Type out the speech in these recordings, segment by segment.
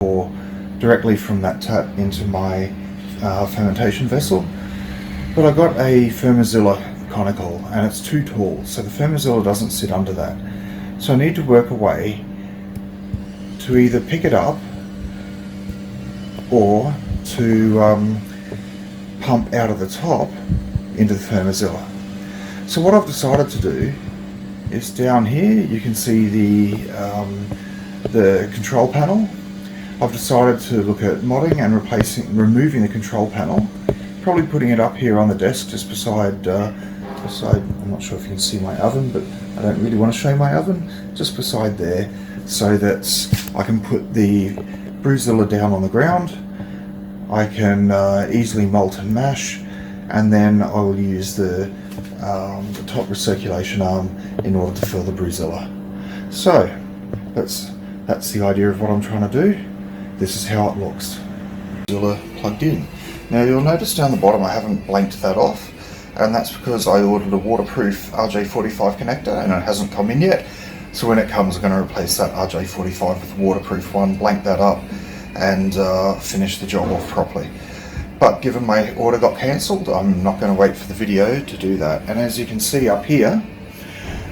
or directly from that tap into my fermentation vessel. But I got a Zilla conical and it's too tall, so the Zilla doesn't sit under that. So I need to work a way to either pick it up or to pump out of the top into the Zilla. So what I've decided to do is down here you can see the control panel. I've decided to look at modding and removing the control panel, probably putting it up here on the desk just beside, I'm not sure if you can see my oven, but I don't really want to show my oven, just beside there, so that I can put the Zilla down on the ground. I can easily malt and mash, and then I will use the top recirculation arm in order to fill the Zilla. So that's the idea of what I'm trying to do. This is how it looks. Zilla plugged in. Now you'll notice down the bottom I haven't blanked that off, and that's because I ordered a waterproof RJ45 connector and it hasn't come in yet. So when it comes, I'm going to replace that RJ45 with a waterproof one, blank that up, and finish the job off properly. But given my order got cancelled, I'm not going to wait for the video to do that. And as you can see up here,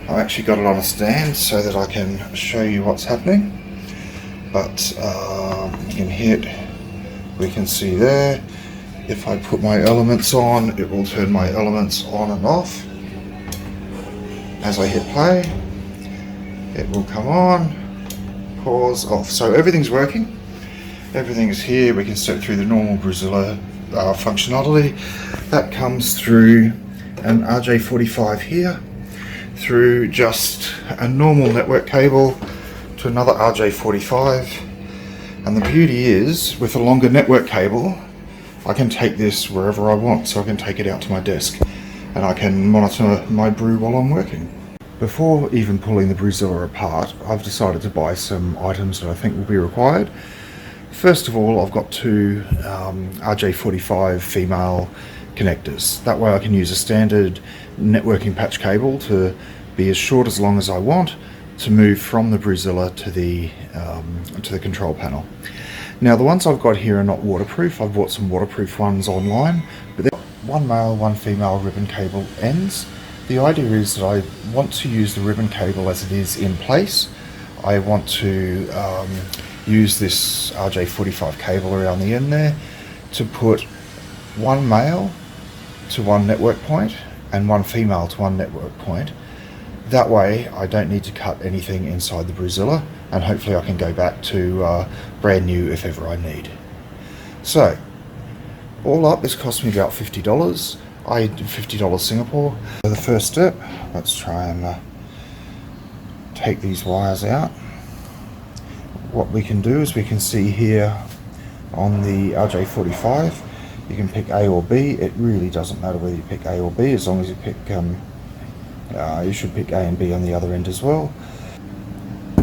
I've actually got it on a stand so that I can show you what's happening. But in here, we can see there, if I put my elements on, it will turn my elements on and off. As I hit play, it will come on, pause, off. So everything's working. Everything's here. We can step through the normal Zilla functionality. That comes through an RJ45 here, through just a normal network cable to another RJ45. And the beauty is, with a longer network cable, I can take this wherever I want. So I can take it out to my desk and I can monitor my brew while I'm working. Before even pulling the Zilla apart, I've decided to buy some items that I think will be required. First of all, I've got two RJ45 female connectors. That way I can use a standard networking patch cable to be as short as long as I want to move from the Zilla to the control panel. Now the ones I've got here are not waterproof. I've bought some waterproof ones online, but they're one male, one female ribbon cable ends. The idea is that I want to use the ribbon cable as it is in place. I want to use this RJ45 cable around the end there to put one male to one network point and one female to one network point. That way I don't need to cut anything inside the Zilla, and hopefully I can go back to brand new if ever I need. So all up, this cost me about $50. I did $50 Singapore. So the first step, let's try and take these wires out. What we can do is we can see here on the RJ45, you can pick A or B. It really doesn't matter whether you pick A or B, as long as you pick, you should pick A and B on the other end as well.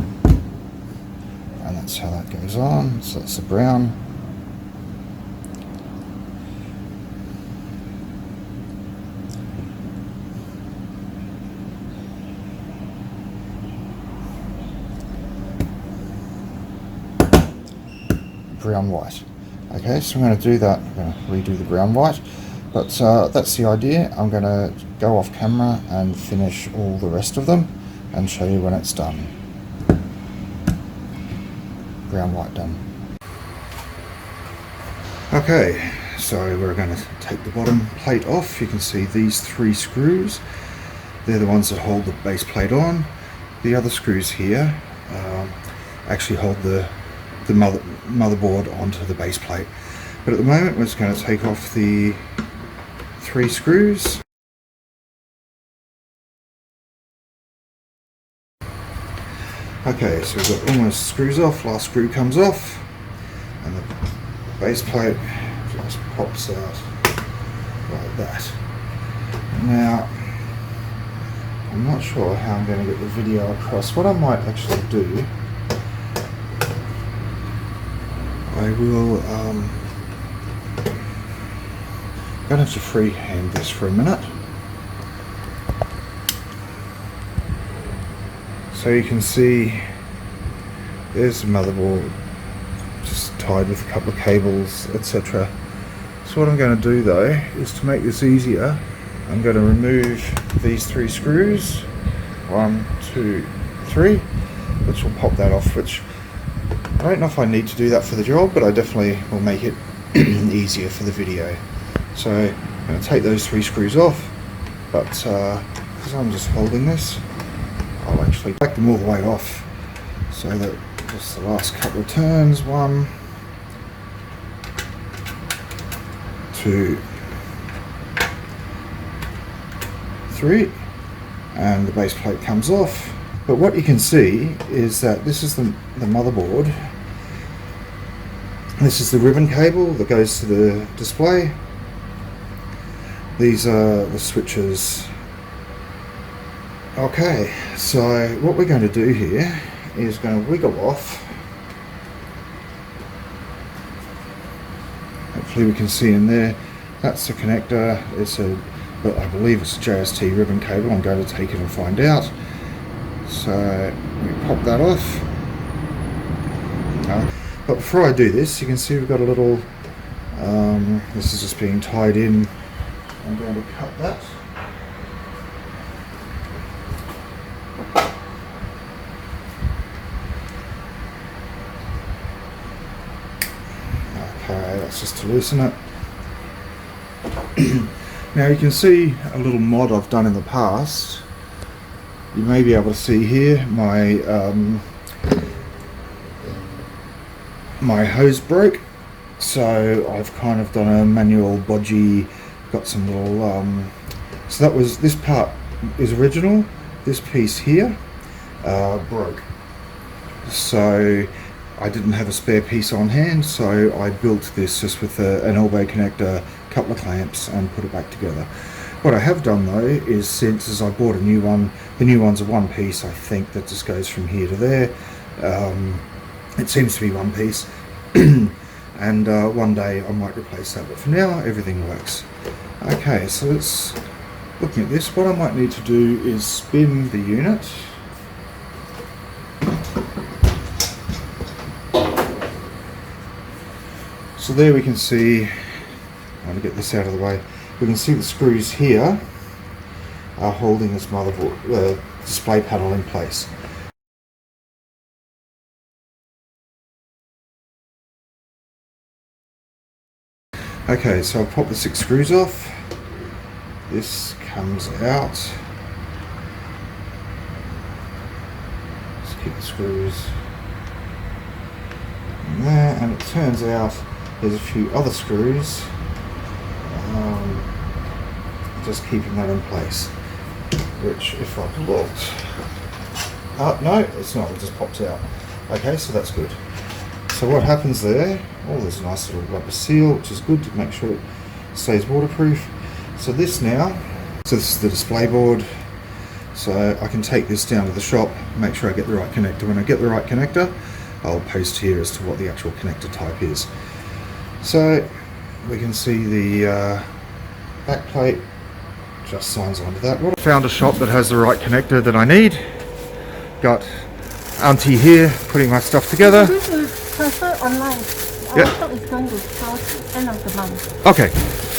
And that's how that goes on. So that's the brown. Brown white. Okay, so I'm going to do that. I'm going to redo the brown white, but that's the idea. I'm going to go off camera and finish all the rest of them and show you when it's done. Brown white done. Okay, so we're going to take the bottom plate off. You can see these three screws. They're the ones that hold the base plate on. The other screws here actually hold the motherboard onto the base plate. But at the moment we're just going to take off the three screws. Okay, so we've got almost screws off, last screw comes off, and the base plate just pops out like that. Now, I'm not sure how I'm going to get the video across. What I might actually do, I will I'm going to have to freehand this for a minute. So you can see there's the motherboard just tied with a couple of cables, etc. So what I'm going to do though is, to make this easier, I'm going to remove these 3 screws, 1, 2, 3, which will pop that off, which I don't know if I need to do that for the job, but I definitely will make it easier for the video. So I'm going to take those 3 screws off, but because I'm just holding this, I'll actually take them all the way off, so that just the last couple of turns, 1, 2, 3, and the base plate comes off. But what you can see is that this is the motherboard. This is the ribbon cable that goes to the display. These are the switches. Okay, so what we're going to do here is going to wiggle off. Hopefully we can see in there. That's the connector. It's a, but I believe it's a JST ribbon cable. I'm going to take it and find out. So we pop that off. But before I do this, you can see we've got a little, this is just being tied in. I'm going to cut that. Okay, that's just to loosen it. Now you can see a little mod I've done in the past. You may be able to see here my hose broke, so I've kind of done a manual bodgy, got some little so that was, this part is original, this piece here broke, so I didn't have a spare piece on hand, so I built this just with an elbow connector, couple of clamps, and put it back together. What I have done though is, since as I bought a new one, the new one's a one piece, I think, that just goes from here to there. It seems to be one piece, and one day I might replace that, but for now everything works. Okay, so let's, looking at this, what I might need to do is spin the unit. So there we can see, I'm going to get this out of the way, we can see the screws here are holding this motherboard display panel in place. Okay, so I'll pop the 6 screws off. This comes out. Just keep the screws in there, and it turns out there's a few other screws just keeping that in place, which if I looked, no, it's not, it just pops out. Okay, so that's good. So what happens there, oh, there's a nice little rubber seal, which is good to make sure it stays waterproof. So this now, so this is the display board, so I can take this down to the shop, make sure I get the right connector. When I get the right connector, I'll post here as to what the actual connector type is. So we can see the back plate just signs onto that. I found a shop that has the right connector that I need. Got Auntie here putting my stuff together. This is transfer online. Yep. Stock is going to start end of the month. Okay,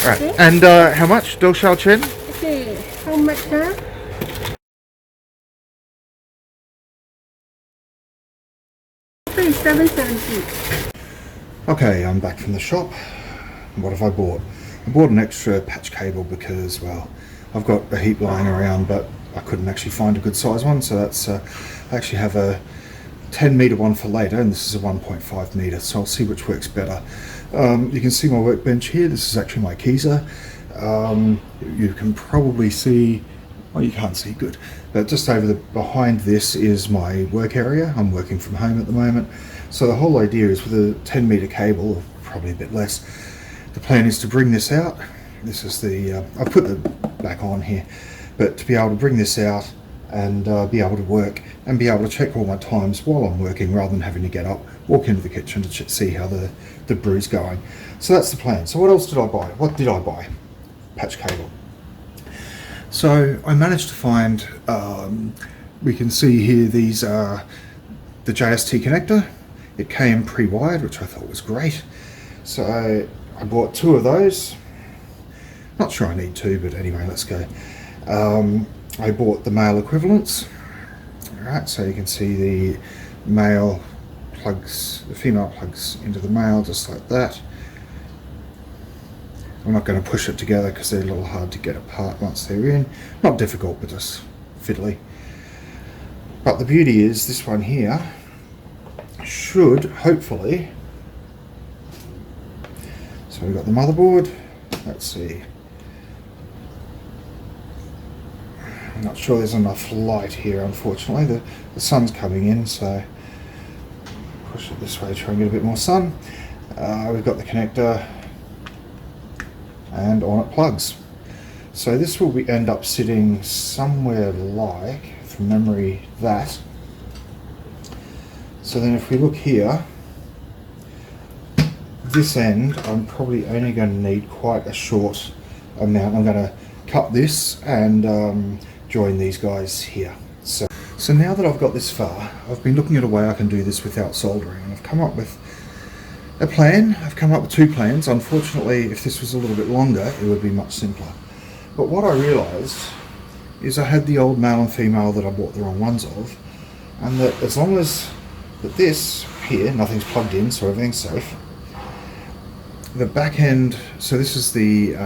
alright. Okay. And how much? Do Xiao Chen? Okay, how much now? $7.70. Okay, I'm back from the shop. What have I bought? I bought an extra patch cable because, well, I've got a heap lying around, but I couldn't actually find a good size one, so that's I actually have a 10 meter one for later, and this is a 1.5 meter, so I'll see which works better. You can see my workbench here. This is actually my Keyser. You can probably see, well, you can't see good, but just over the behind this is my work area. I'm working from home at the moment, so the whole idea is with a 10 meter cable, or probably a bit less, the plan is to bring this out. This is the I've put the back on here, but to be able to bring this out and be able to work and be able to check all my times while I'm working, rather than having to get up, walk into the kitchen to see how the brew's going. So that's the plan. So what else did I buy? What did I buy? Patch cable. So I managed to find, we can see here, these are the JST connector. It came pre-wired, which I thought was great. So I bought 2 of those. Not sure I need 2, but anyway, let's go. I bought the male equivalents. Alright, so you can see the male plugs, the female plugs into the male, just like that. I'm not going to push it together because they're a little hard to get apart once they're in. Not difficult, but just fiddly. But the beauty is this one here should hopefully, so we've got the motherboard. Let's see, I'm not sure there's enough light here, unfortunately. The sun's coming in, so push it this way, try and get a bit more sun. We've got the connector, and on it plugs. So this will end up sitting somewhere like, from memory, that. So then if we look here, this end I'm probably only going to need quite a short amount. I'm going to cut this and join these guys here. So now that I've got this far, I've been looking at a way I can do this without soldering, and I've come up with a plan. I've come up with 2 plans. Unfortunately, if this was a little bit longer, it would be much simpler. But what I realised is I had the old male and female that I bought the wrong ones of, and that as long as this here, nothing's plugged in, so everything's safe. The back end, so this is the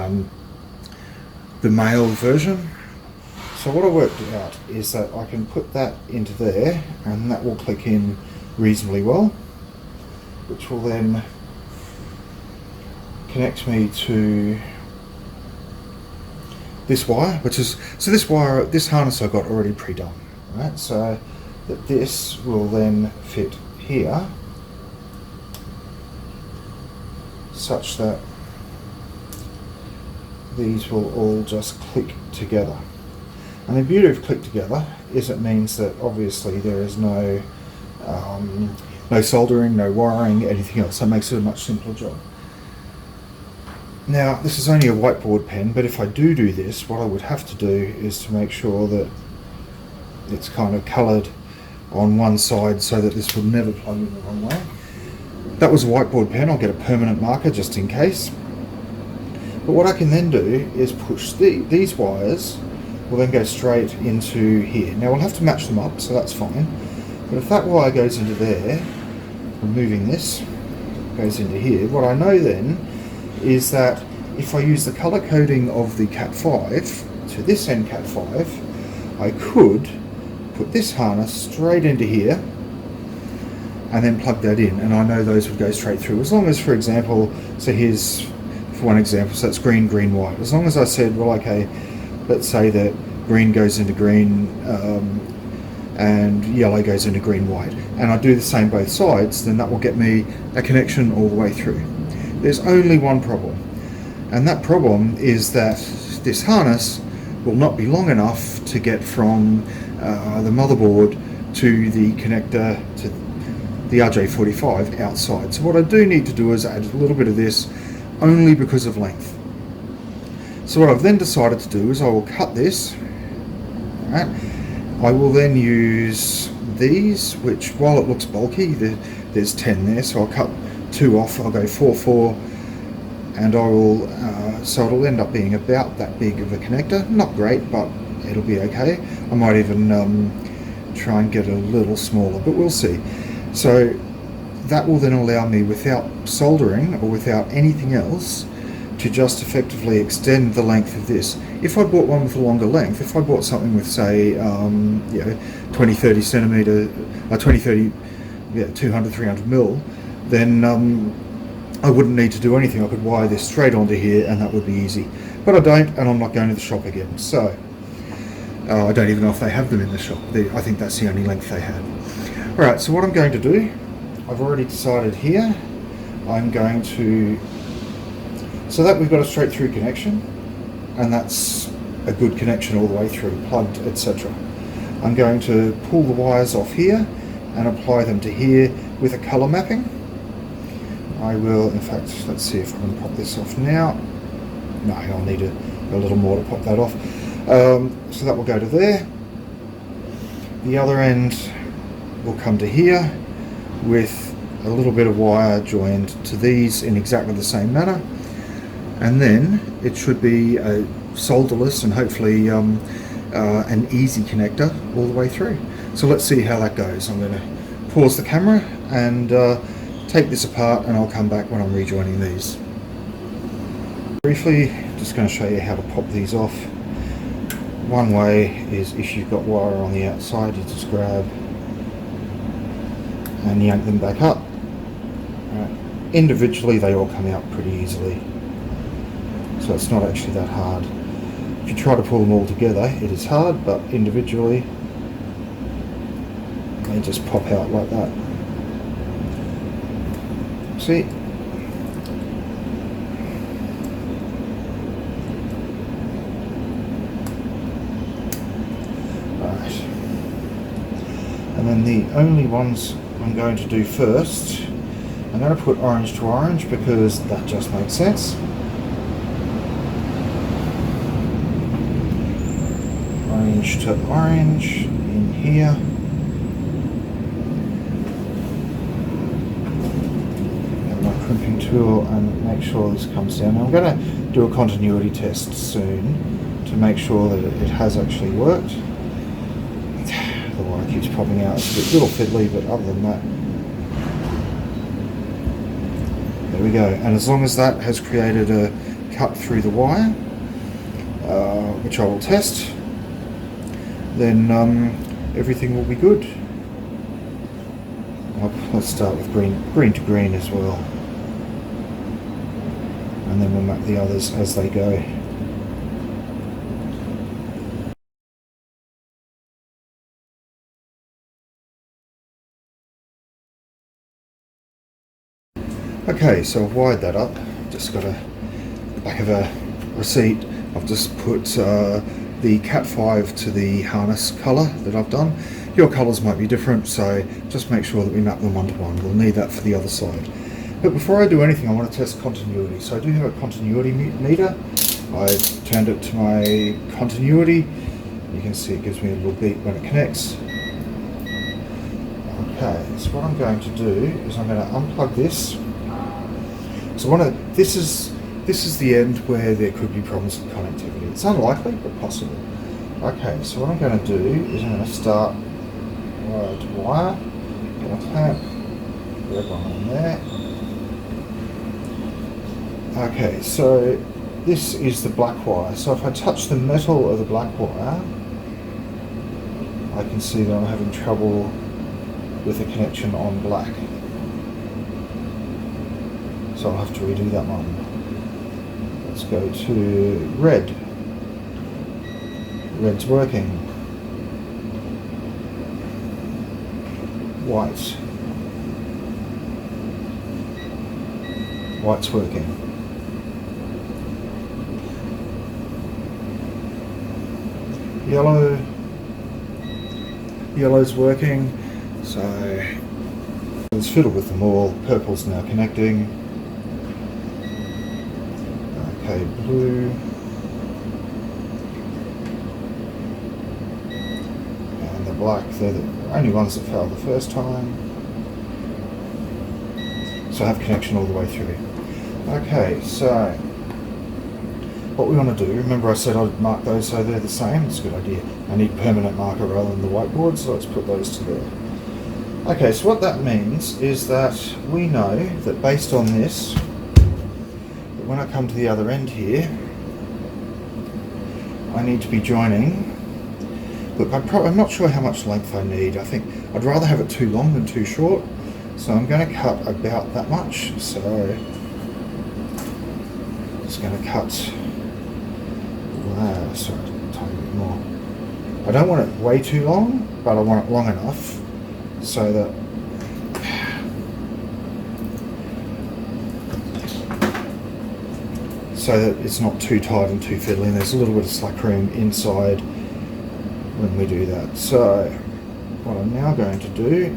male version. So what I worked out is that I can put that into there, and that will click in reasonably well, which will then connect me to this wire, which is, so this wire, this harness I got already pre-done, right? So that this will then fit here, such that these will all just click together. And the beauty of click together is it means that obviously there is no soldering, no wiring, anything else. That makes it a much simpler job. Now, this is only a whiteboard pen, but if I do this, what I would have to do is to make sure that it's kind of coloured on one side so that this will never plug in the wrong way. That was a whiteboard pen. I'll get a permanent marker just in case. But what I can then do is push these wires will then go straight into here. Now we'll have to match them up, so that's fine. But if that wire goes into there, removing this, goes into here, what I know then is that if I use the colour coding of the Cat 5 to this end Cat 5, I could put this harness straight into here and then plug that in, and I know those would go straight through. As long as, for example, so here's for one example, so it's green, green, white. As long as I said, well, okay, let's say that green goes into green and yellow goes into green, white, and I do the same both sides, then that will get me a connection all the way through. There's only one problem, and that problem is that this harness will not be long enough to get from the motherboard to the connector to the RJ45 outside. So what I do need to do is add a little bit of this, only because of length. So what I've then decided to do is I will cut this. Right? I will then use these, which while it looks bulky, there's 10 there, so I'll cut 2 off. I'll go 4, 4, and I will, so it'll end up being about that big of a connector. Not great, but it'll be okay. I might even try and get a little smaller, but we'll see. So that will then allow me, without soldering or without anything else, to just effectively extend the length of this. If I bought one with a longer length, if I bought something with, say, 20, 30 centimetre, 20, 30, 200, 300 mil, then I wouldn't need to do anything. I could wire this straight onto here and that would be easy. But I don't, and I'm not going to the shop again. So I don't even know if they have them in the shop. I think that's the only length they had. Alright, so what I'm going to do, I've already decided here, I'm going to, so that we've got a straight through connection, and that's a good connection all the way through, plugged, etc. I'm going to pull the wires off here and apply them to here with a colour mapping. I will, in fact, let's see if I can pop this off now. No, I'll need a little more to pop that off. So that will go to there. The other end will come to here with a little bit of wire joined to these in exactly the same manner, and then it should be a solderless and hopefully an easy connector all the way through. So let's see how that goes. I'm going to pause the camera and take this apart, and I'll come back when I'm rejoining these. Briefly, just going to show you how to pop these off. One way is if you've got wire on the outside, you just grab and yank them back up. Individually they all come out pretty easily, so it's not actually that hard. If you try to pull them all together, it is hard, but individually they just pop out like that. See? Right. And then the only ones I'm going to do first, I'm going to put orange to orange because that just makes sense. Orange to orange in here. Get my crimping tool and make sure this comes down. Now I'm going to do a continuity test soon to make sure that it has actually worked. The wire keeps popping out. It's a little fiddly, but other than that, there we go. And as long as that has created a cut through the wire, which I will test, then everything will be good. Let's start with green to green as well, and then we'll map the others as they go. Okay, so I've wired that up. Just got the back of a receipt. I've just put the Cat 5 to the harness colour that I've done. Your colours might be different, so just make sure that we map them one to one. We'll need that for the other side. But before I do anything, I want to test continuity. So I do have a continuity meter. I turned it to my continuity. You can see it gives me a little beep when it connects. Okay, so what I'm going to do is I'm going to unplug this. So this is the end where there could be problems with connectivity. It's unlikely, but possible. Okay, so what I'm going to do is I'm going to start wire to wire. Get a clamp, red one on there. Okay, so this is the black wire. So if I touch the metal of the black wire, I can see that I'm having trouble with the connection on black. So I'll have to redo that one. Let's go to red. Red's working. White. White's working. Yellow. Yellow's working. So let's fiddle with them all. Purple's now connecting. Okay, blue. And the black, they're the only ones that failed the first time. So I have connection all the way through. Okay, so what we want to do, remember I said I'd mark those so they're the same. It's a good idea. I need permanent marker rather than the whiteboard, so let's put those to there. Okay, so what that means is that we know that based on this, when I come to the other end here, I need to be joining. Look, I'm not sure how much length I need. I think I'd rather have it too long than too short. So I'm going to cut about that much. So I'm just going to cut, sorry, a tiny bit more. I don't want it way too long, but I want it long enough so that it's not too tight and too fiddly, and there's a little bit of slack room inside when we do that. So what I'm now going to do,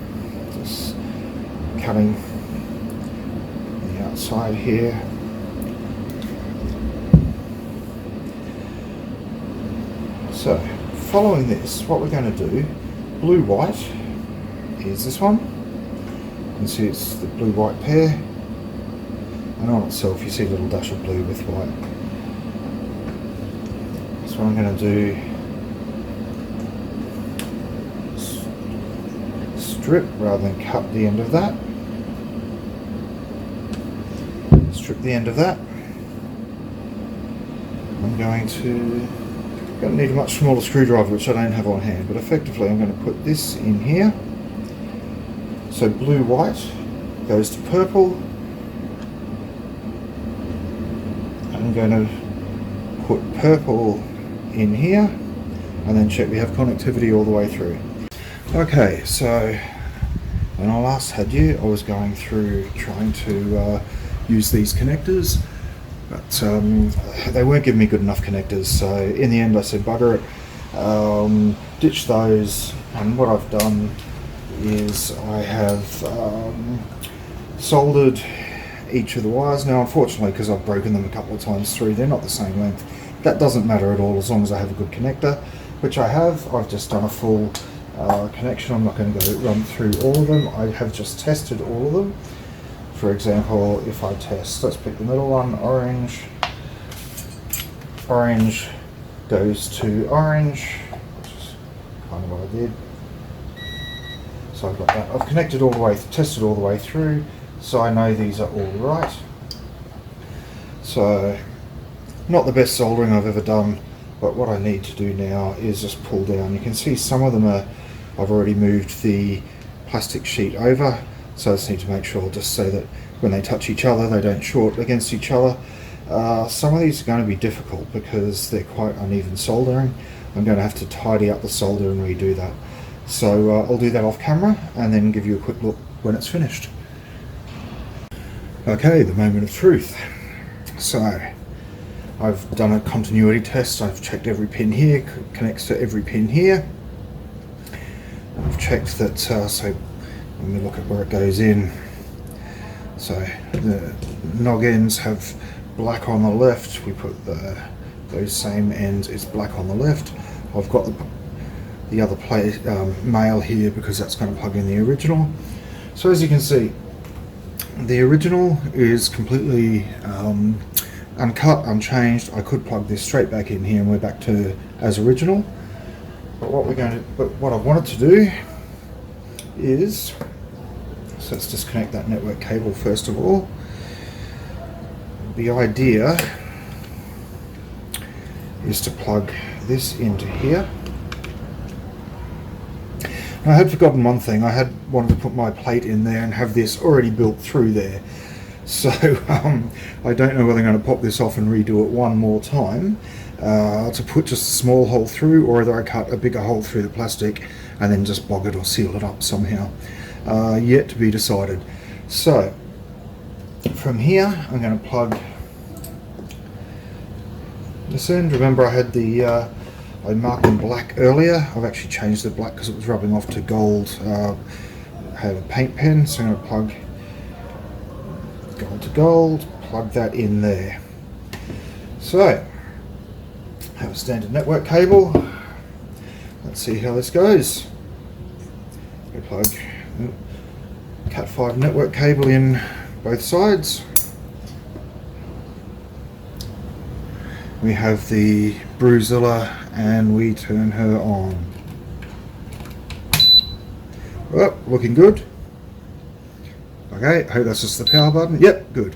just cutting the outside here. So following this, what we're going to do, blue-white is this one, You can see it's the blue-white pair, and on itself you see a little dash of blue with white. So what I'm going to do, strip rather than cut the end of that. Strip the end of that. I'm going to need a much smaller screwdriver, which I don't have on hand, but effectively I'm going to put this in here. So blue-white goes to purple. I'm going to put purple in here, and then check we have connectivity all the way through. Okay, so when I last had you, I was going through trying to use these connectors, but they weren't giving me good enough connectors, so in the end I said bugger it, ditch those, and what I've done is I have soldered each of the wires. Now unfortunately, because I've broken them a couple of times through, they're not the same length. That doesn't matter at all as long as I have a good connector, which I have. I've just done a full connection. I'm not going to run through all of them. I have just tested all of them. For example, if I test, let's pick the middle one, orange. Orange goes to orange, which is kind of what I did. So I've got that. I've connected all the way, tested all the way through, so I know these are all right. So, not the best soldering I've ever done, but what I need to do now is just pull down. You can see some of them are, I've already moved the plastic sheet over, so I just need to make sure just so that when they touch each other they don't short against each other. Some of these are going to be difficult because they're quite uneven soldering. I'm going to have to tidy up the solder and redo that. So I'll do that off camera and then give you a quick look when it's finished. Okay, the moment of truth. So I've done a continuity test. I've checked every pin here, connects to every pin here. I've checked that, so let me look at where it goes in. So the nog ends have black on the left. We put those same ends, it's black on the left. I've got the other male here because that's going to plug in the original. So as you can see, the original is completely uncut, unchanged. I could plug this straight back in here and we're back to as original. But what I wanted to do is, so let's disconnect that network cable first of all. The idea is to plug this into here. Now, I had forgotten one thing. I had wanted to put my plate in there and have this already built through there. So I don't know whether I'm going to pop this off and redo it one more time to put just a small hole through, or whether I cut a bigger hole through the plastic and then just bog it or seal it up somehow. Yet to be decided. So from here I'm going to plug this end. Remember I had the I marked in black earlier. I've actually changed the black because it was rubbing off to gold. I have a paint pen, so I'm going to plug gold to gold, plug that in there. So, have a standard network cable. Let's see how this goes. We plug Cat 5 network cable in both sides. We have the Zilla and we turn her on. Oh, looking good. Okay, I hope that's just the power button. Yep, good.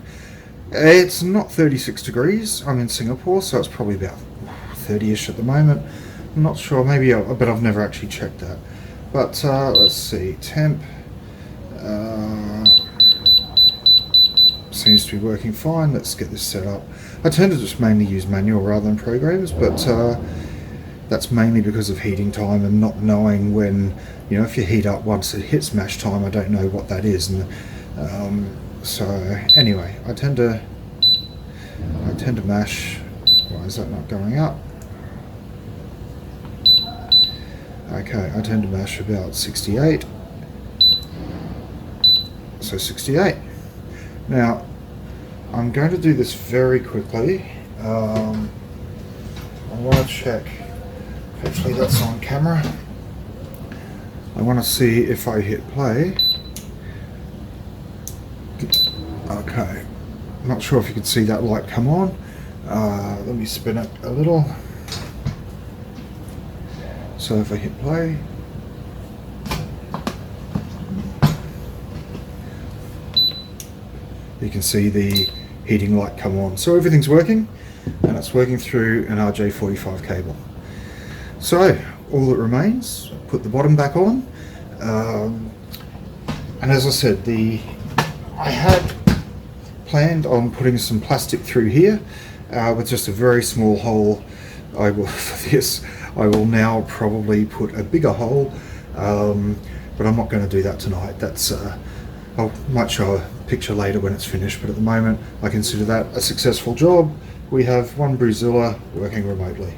It's not 36 degrees. I'm in Singapore, so it's probably about 30ish at the moment. I'm not sure, maybe, but I've never actually checked that. But let's see, temp seems to be working fine. Let's get this set up. I tend to just mainly use manual rather than programs, but that's mainly because of heating time and not knowing when, you know, if you heat up once it hits mash time, I don't know what that is. And so anyway, I tend to mash. Why is that not going up? Okay, I tend to mash about 68. So 68. Now, I'm going to do this very quickly. I want to check, hopefully that's on camera. I want to see if I hit play, not sure if you can see that light come on. Let me spin it a little. So if I hit play, you can see the heating light come on. So everything's working, and it's working through an RJ45 cable. So all that remains, put the bottom back on, and as I said, I had planned on putting some plastic through here with just a very small hole. For this I will now probably put a bigger hole, but I'm not going to do that tonight. That's I might show a picture later when it's finished, but at the moment I consider that a successful job. We have one Zilla working remotely.